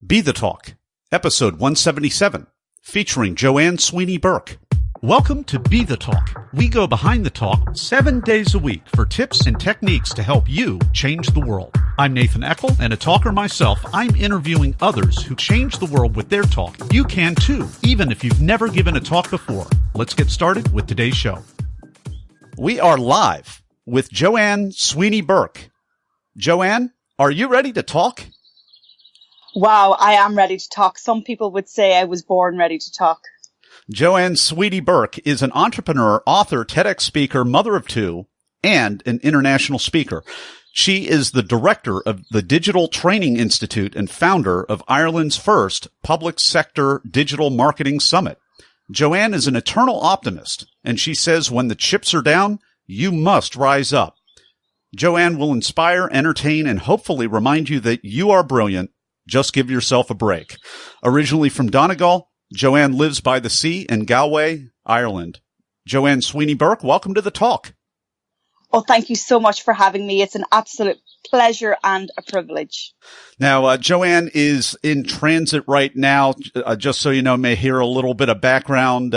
Be the Talk, episode 177, featuring Joanne Sweeney-Burke. Welcome to Be the Talk. We go behind the talk 7 days a week for tips and techniques to help you change the world. I'm Nathan Eckel, and a talker myself, I'm interviewing others who change the world with their talk. You can too, even if you've never given a talk before. Let's get started with today's show. We are live with Joanne Sweeney-Burke. Joanne, are you ready to talk? Wow, I am ready to talk. Some people would say I was born ready to talk. Joanne Sweeney-Burke is an entrepreneur, author, TEDx speaker, mother of two, and an international speaker. She is the director of the Digital Training Institute and founder of Ireland's first public sector digital marketing summit. Joanne is an eternal optimist, and she says when the chips are down, you must rise up. Joanne will inspire, entertain, and hopefully remind you that you are brilliant. Just give yourself a break. Originally from Donegal, Joanne lives by the sea in Galway, Ireland. Joanne Sweeney-Burke, welcome to the talk. Oh, thank you so much for having me. It's an absolute pleasure and a privilege. Now, Joanne is in transit right now. Just so you know, may hear a little bit of background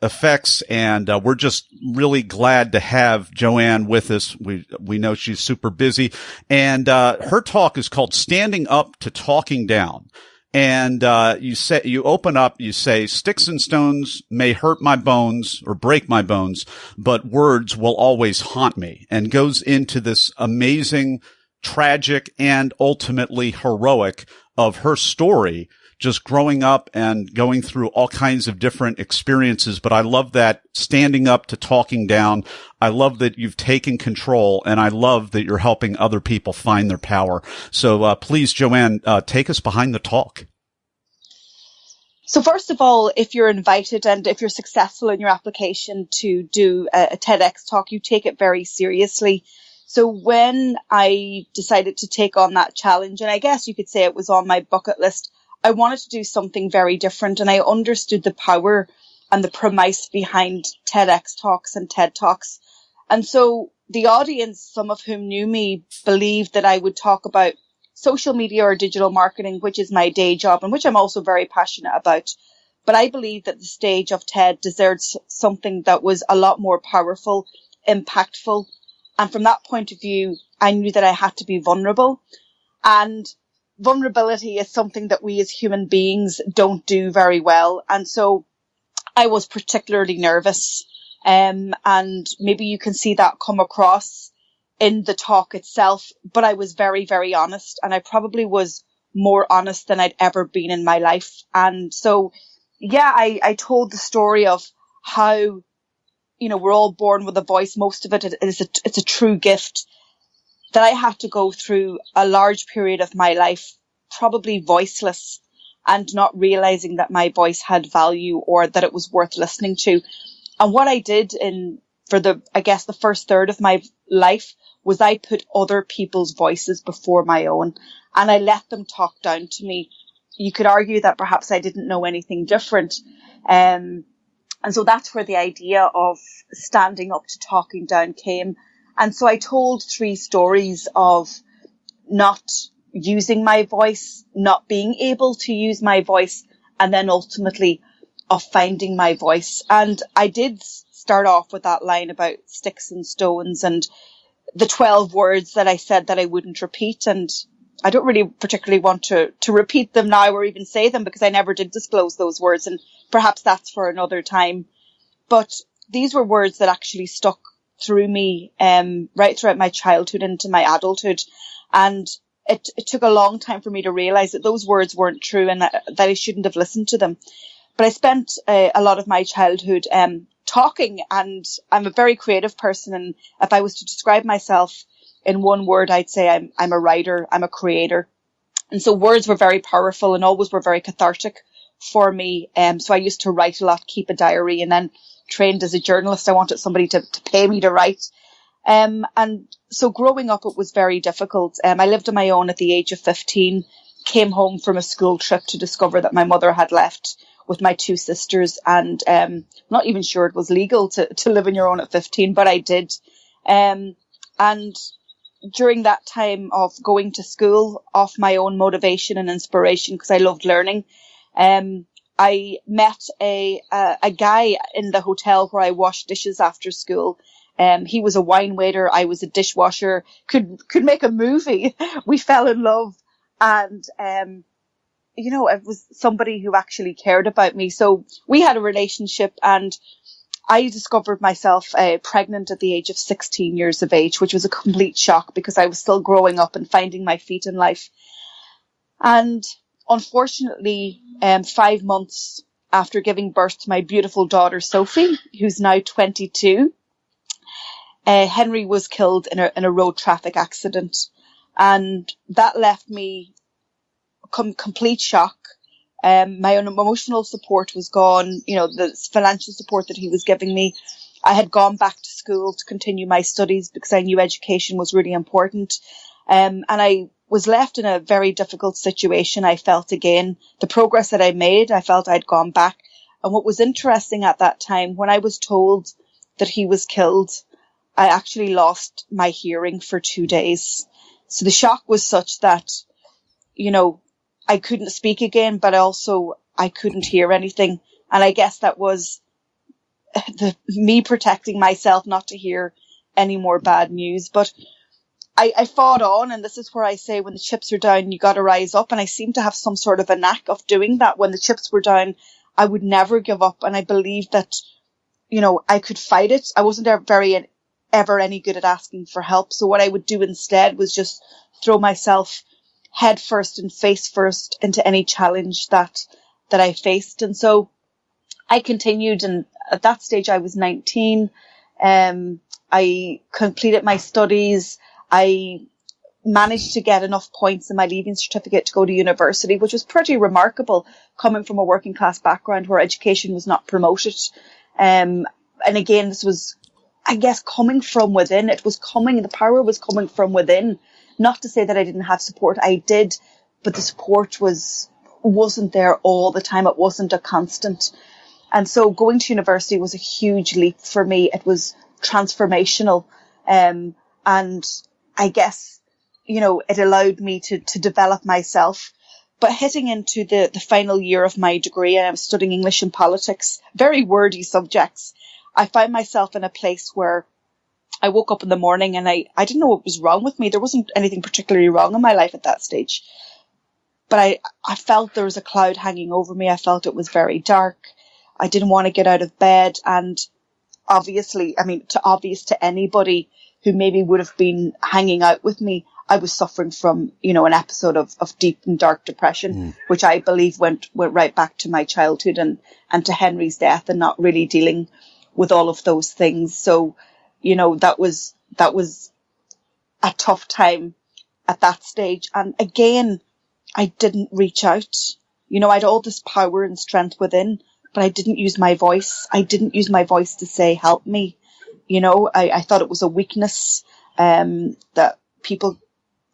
effects, and we're just really glad to have Joanne with us. We know she's super busy, and her talk is called "Standing Up to Talking Down." And you open up, you say, "Sticks and stones may hurt my bones or break my bones, but words will always haunt me," and goes into this amazing, tragic, and ultimately heroic of her story, just growing up and going through all kinds of different experiences. But I love that standing up to talking down. I love that you've taken control, and I love that you're helping other people find their power. So please, Joanne, take us behind the talk. So first of all, if you're invited and if you're successful in your application to do a TEDx talk, you take it very seriously. So when I decided to take on that challenge, and I guess you could say it was on my bucket list, I wanted to do something very different, and I understood the power and the premise behind TEDx talks and TED Talks. And so the audience, some of whom knew me, believed that I would talk about social media or digital marketing, which is my day job and which I'm also very passionate about. But I believe that the stage of TED deserves something that was a lot more powerful, impactful. And from that point of view, I knew that I had to be vulnerable. And vulnerability is something that we as human beings don't do very well. And so I was particularly nervous. And maybe you can see that come across in the talk itself. But I was very, very honest. And I probably was more honest than I'd ever been in my life. And so, yeah, I told the story of how, you know, we're all born with a voice. Most of it's a true gift. That I had to go through a large period of my life, probably voiceless, and not realizing that my voice had value or that it was worth listening to. And what I did for the first third of my life was I put other people's voices before my own, and I let them talk down to me. You could argue that perhaps I didn't know anything different. And so that's where the idea of standing up to talking down came. And so I told 3 stories of not using my voice, not being able to use my voice, and then ultimately of finding my voice. And I did start off with that line about sticks and stones and the 12 words that I said that I wouldn't repeat. And I don't really particularly want to repeat them now or even say them because I never did disclose those words. And perhaps that's for another time. But these were words that actually stuck through me right throughout my childhood into my adulthood. And it took a long time for me to realize that those words weren't true and that I shouldn't have listened to them. But I spent a lot of my childhood talking, and I'm a very creative person. And if I was to describe myself in one word, I'd say I'm a writer, I'm a creator. And so words were very powerful and always were very cathartic for me. So I used to write a lot, keep a diary, and then trained as a journalist. I wanted somebody to pay me to write. And so growing up, it was very difficult. I lived on my own at the age of 15, came home from a school trip to discover that my mother had left with my 2 sisters. And not even sure it was legal to live on your own at 15, but I did. And during that time of going to school off my own motivation and inspiration, because I loved learning, I met a guy in the hotel where I washed dishes after school. He was a wine waiter. I was a dishwasher. Could make a movie. We fell in love, and it was somebody who actually cared about me. So we had a relationship, and I discovered myself pregnant at the age of 16 years of age, which was a complete shock because I was still growing up and finding my feet in life. And unfortunately, 5 months after giving birth to my beautiful daughter, Sophie, who's now 22, Henry was killed in a road traffic accident. And that left me complete shock. My own emotional support was gone. The financial support that he was giving me. I had gone back to school to continue my studies because I knew education was really important. And I was left in a very difficult situation. I felt again, the progress that I made, I felt I'd gone back. And what was interesting at that time, when I was told that he was killed, I actually lost my hearing for 2 days. So the shock was such that, I couldn't speak again, but also I couldn't hear anything. And I guess that was me protecting myself not to hear any more bad news. But I fought on, and this is where I say when the chips are down, you got to rise up. And I seem to have some sort of a knack of doing that. When the chips were down, I would never give up. And I believed that, I could fight it. I wasn't ever any good at asking for help. So what I would do instead was just throw myself head first and face first into any challenge that I faced. And so I continued, and at that stage I was 19. I completed my studies. I managed to get enough points in my leaving certificate to go to university, which was pretty remarkable coming from a working class background where education was not promoted. And again, this was, I guess, coming from within. The power was coming from within. Not to say that I didn't have support. I did, but the support wasn't there all the time. It wasn't a constant. And so going to university was a huge leap for me. It was transformational. And I guess, it allowed me to develop myself. But hitting into the final year of my degree, and I was studying English and politics, very wordy subjects, I found myself in a place where I woke up in the morning and I didn't know what was wrong with me. There wasn't anything particularly wrong in my life at that stage. But I felt there was a cloud hanging over me. I felt it was very dark. I didn't want to get out of bed. And obviously, obvious to anybody who maybe would have been hanging out with me, I was suffering from, an episode of deep and dark depression, which I believe went right back to my childhood and to Henry's death, and not really dealing with all of those things. So, that was a tough time at that stage. And again, I didn't reach out. I had all this power and strength within, but I didn't use my voice. I didn't use my voice to say, help me. I thought it was a weakness, that people,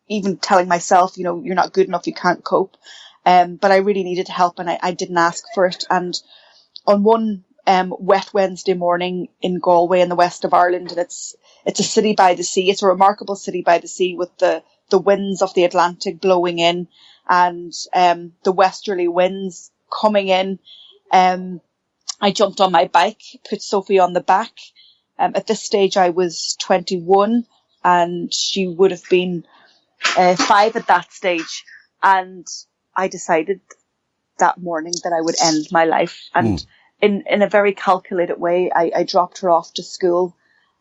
even telling myself, you're not good enough, you can't cope. But I really needed help, and I didn't ask for it. And on one wet Wednesday morning in Galway in the west of Ireland, and it's a city by the sea. It's a remarkable city by the sea with the winds of the Atlantic blowing in, and the westerly winds coming in. I jumped on my bike, put Sophie on the back. At this stage I was 21 and she would have been 5 at that stage, and I decided that morning that I would end my life. And in a very calculated way, I dropped her off to school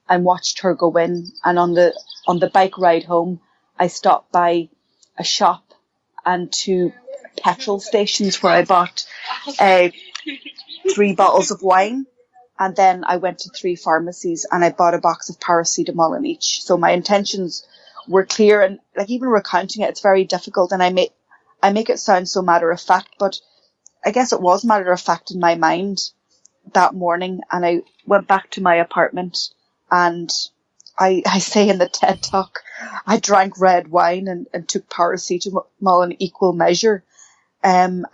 and watched her go in. And on the bike ride home, I stopped by a shop and 2 petrol stations where I bought 3 bottles of wine. And then I went to 3 pharmacies and I bought a box of paracetamol in each. So my intentions were clear, and even recounting it, it's very difficult. And I make it sound so matter of fact, but I guess it was matter of fact in my mind that morning. And I went back to my apartment, and I say in the TED Talk, I drank red wine and took paracetamol in equal measure. And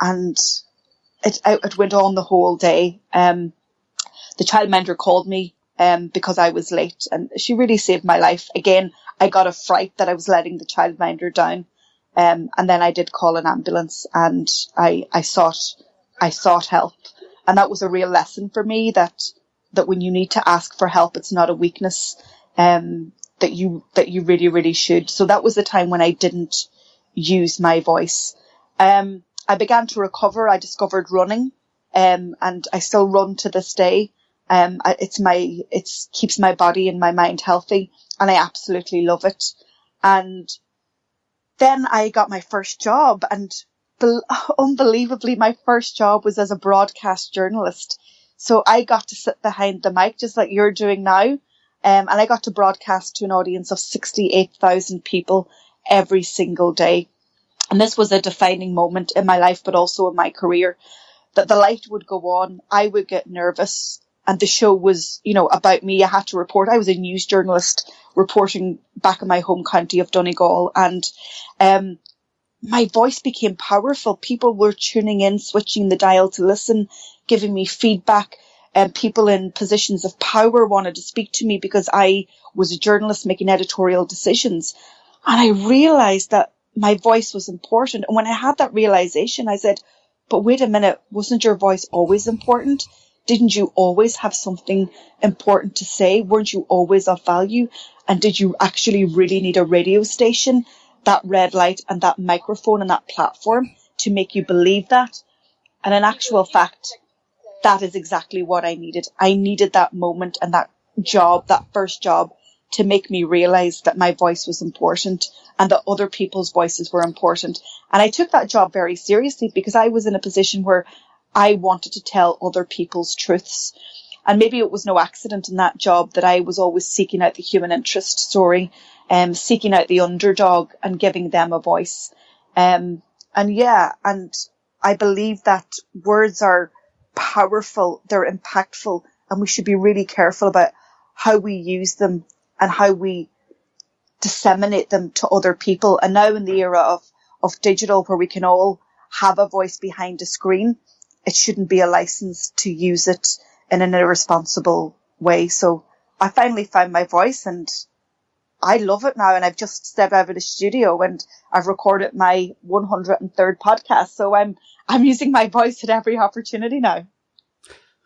it went on the whole day. The child mentor called me because I was late, and she really saved my life. Again, I got a fright that I was letting the childminder down. And then I did call an ambulance, and I sought help. And that was a real lesson for me that when you need to ask for help, it's not a weakness, that you really, really should. So that was the time when I didn't use my voice. I began to recover. I discovered running, and I still run to this day. It keeps my body and my mind healthy, and I absolutely love it. And then I got my first job, and unbelievably, my first job was as a broadcast journalist. So I got to sit behind the mic, just like you're doing now. And I got to broadcast to an audience of 68,000 people every single day. And this was a defining moment in my life, but also in my career, that the light would go on. I would get nervous, and the show was, about me. I had to report. I was a news journalist reporting back in my home county of Donegal, and my voice became powerful. People were tuning in, switching the dial to listen, giving me feedback, and people in positions of power wanted to speak to me because I was a journalist making editorial decisions. And I realized that my voice was important. And when I had that realization, I said, but wait a minute, wasn't your voice always important? Didn't you always have something important to say? Weren't you always of value? And did you actually really need a radio station, that red light and that microphone and that platform to make you believe that? And in actual fact, that is exactly what I needed. I needed that moment and that job, that first job, to make me realize that my voice was important and that other people's voices were important. And I took that job very seriously because I was in a position where I wanted to tell other people's truths. And maybe it was no accident in that job that I was always seeking out the human interest story, seeking out the underdog and giving them a voice. And I believe that words are powerful, they're impactful, and we should be really careful about how we use them and how we disseminate them to other people. And now in the era of digital, where we can all have a voice behind a screen, it shouldn't be a license to use it in an irresponsible way. So I finally found my voice, and I love it now. And I've just stepped out of the studio and I've recorded my 103rd podcast. So I'm using my voice at every opportunity now.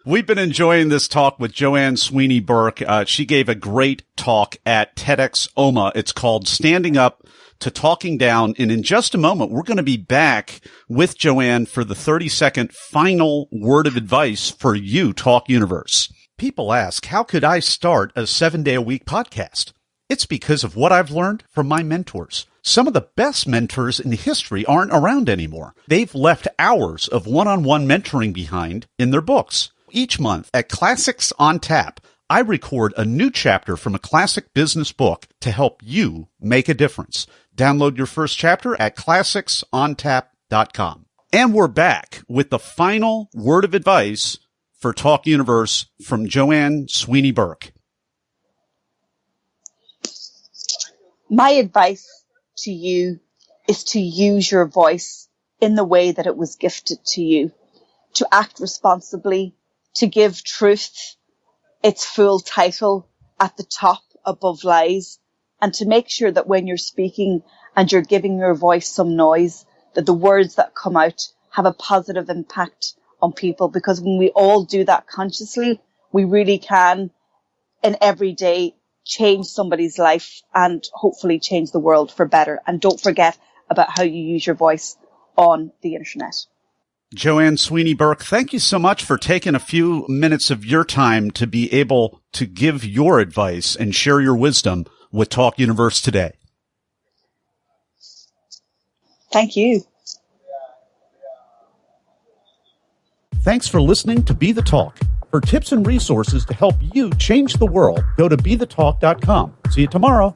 We've been enjoying this talk with Joanne Sweeney-Burke. She gave a great talk at TEDx OMA. It's called Standing Up to Talking Down. And in just a moment, we're going to be back with Joanne for the 30-second final word of advice for you, Talk Universe. People ask, how could I start a 7-day-a-week podcast? It's because of what I've learned from my mentors. Some of the best mentors in history aren't around anymore. They've left hours of one-on-one mentoring behind in their books. Each month at Classics on Tap, I record a new chapter from a classic business book to help you make a difference. Download your first chapter at classicsontap.com. And we're back with the final word of advice for Talk Universe from Joanne Sweeney-Burke. My advice to you is to use your voice in the way that it was gifted to you, to act responsibly, to give truth its full title at the top above lies, and to make sure that when you're speaking and you're giving your voice some noise, that the words that come out have a positive impact on people. Because when we all do that consciously, we really can, in every day, change somebody's life and hopefully change the world for better. And don't forget about how you use your voice on the internet. Joanne Sweeney-Burke, thank you so much for taking a few minutes of your time to be able to give your advice and share your wisdom with Talk Universe today. Thank you. Thanks for listening to Be The Talk. For tips and resources to help you change the world, go to BeTheTalk.com. See you tomorrow.